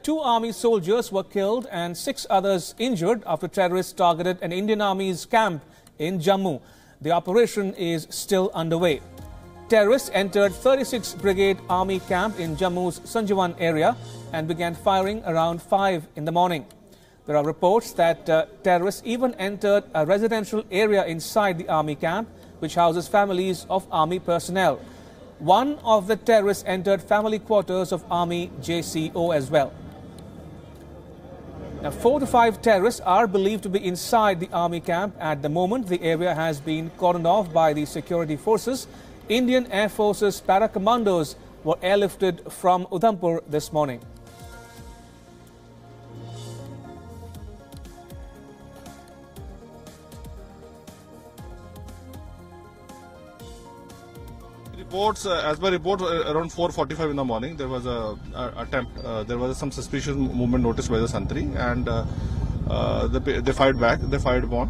2 army soldiers were killed and 6 others injured after terrorists targeted an Indian Army's camp in Jammu. The operation is still underway. Terrorists entered 36th Brigade Army camp in Jammu's Sanjawan area and began firing around 5 in the morning. There are reports that terrorists even entered a residential area inside the army camp, which houses families of army personnel. One of the terrorists entered family quarters of Army JCO as well. Now, 4 to 5 terrorists are believed to be inside the army camp. At the moment, the area has been cordoned off by the security forces. Indian Air Force's para-commandos were airlifted from Udhampur this morning. Reports, as per report, around 4:45 in the morning, there was a attempt. There was some suspicious movement noticed by the Santri, and they fired back. They fired upon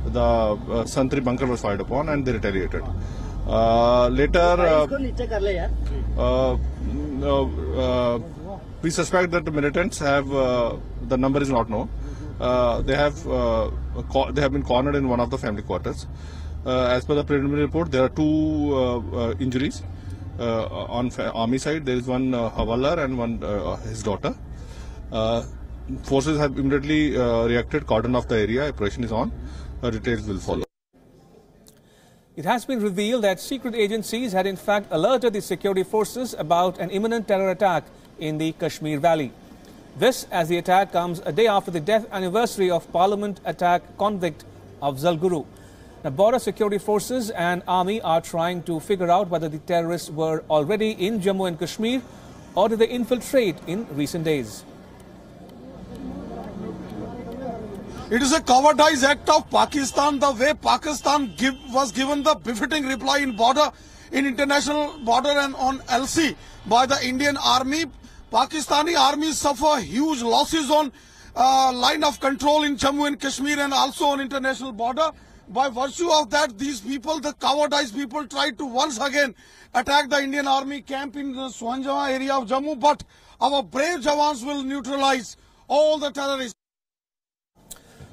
the Santri bunker was fired upon, and they retaliated. Later, we suspect that the militants have the number is not known. They have been cornered in one of the family quarters. As per the preliminary report, there are 2 injuries on army side. There is one Hawaldaar and one his daughter. Forces have immediately reacted, cordoned off the area. Operation is on. Details will follow. It has been revealed that secret agencies had in fact alerted the security forces about an imminent terror attack in the Kashmir Valley. This as the attack comes a day after the death anniversary of Parliament attack convict Afzal Guru. Now, border security forces and army are trying to figure out whether the terrorists were already in Jammu and Kashmir or did they infiltrate in recent days. It is a cowardice act of Pakistan, the way Pakistan was given the befitting reply in international border and on LC by the Indian Army. Pakistani army suffer huge losses on line of control in Jammu and Kashmir and also on international border. By virtue of that, these people, the cowardized people, tried to once again attack the Indian Army camp in the Sanjawan area of Jammu. But our brave Jawans will neutralize all the terrorists.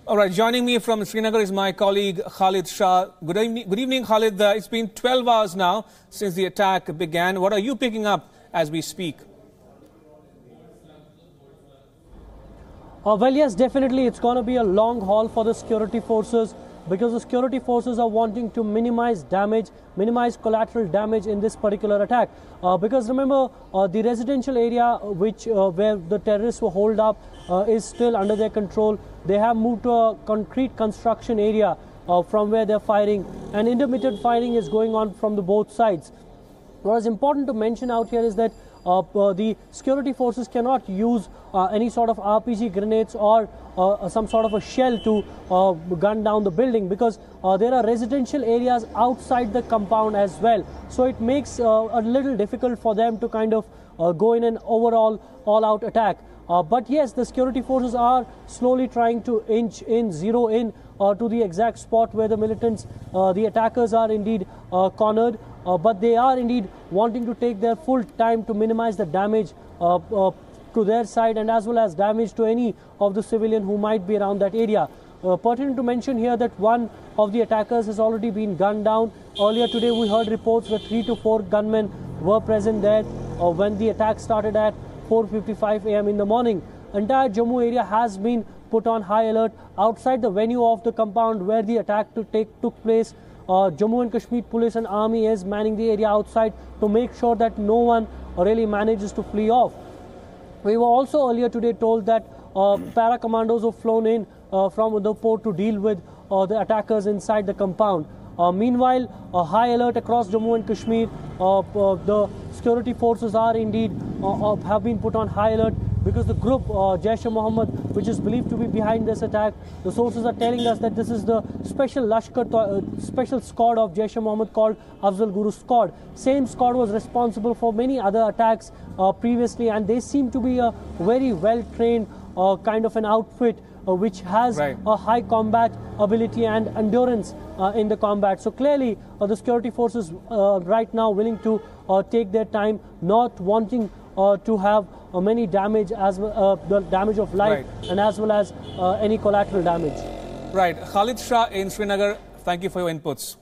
All right, joining me from Srinagar is my colleague Khalid Shah. Good evening, Khalid. It's been 12 hours now since the attack began. What are you picking up as we speak? Well, yes, definitely. It's going to be a long haul for the security forces, because the security forces are wanting to minimize damage, minimize collateral damage in this particular attack. Because remember, the residential area where the terrorists were holed up is still under their control. They have moved to a concrete construction area from where they're firing, and intermittent firing is going on from the both sides. What is important to mention out here is that the security forces cannot use any sort of RPG grenades or some sort of a shell to gun down the building, because there are residential areas outside the compound as well. So it makes a little difficult for them to kind of go in an overall all-out attack. But yes, the security forces are slowly trying to zero in to the exact spot where the militants, the attackers are indeed cornered. But they are indeed wanting to take their full time to minimize the damage to their side, and as well as damage to any of the civilian who might be around that area. Pertinent to mention here that one of the attackers has already been gunned down. Earlier today we heard reports that 3 to 4 gunmen were present there when the attack started at 4:55 a.m. in the morning. Entire Jammu area has been put on high alert. Outside the venue of the compound where the attack took place, Jammu and Kashmir Police and Army is manning the area outside to make sure that no one really manages to flee off. We were also earlier today told that para-commandos were flown in from Udhampur to deal with the attackers inside the compound. Meanwhile, a high alert across Jammu and Kashmir. The security forces are indeed have been put on high alert because the group Jaish-e-Mohammed, which is believed to be behind this attack, the sources are telling us that this is the special squad of Jaish-e-Mohammed called Afzal Guru squad. Same squad was responsible for many other attacks previously, and they seem to be a very well-trained kind of an outfit which has a high combat ability and endurance in the combat. So clearly the security forces right now willing to take their time, not wanting to have many damage, as the damage of life, and as well as any collateral damage. Right. Khalid Shah in Srinagar, thank you for your inputs.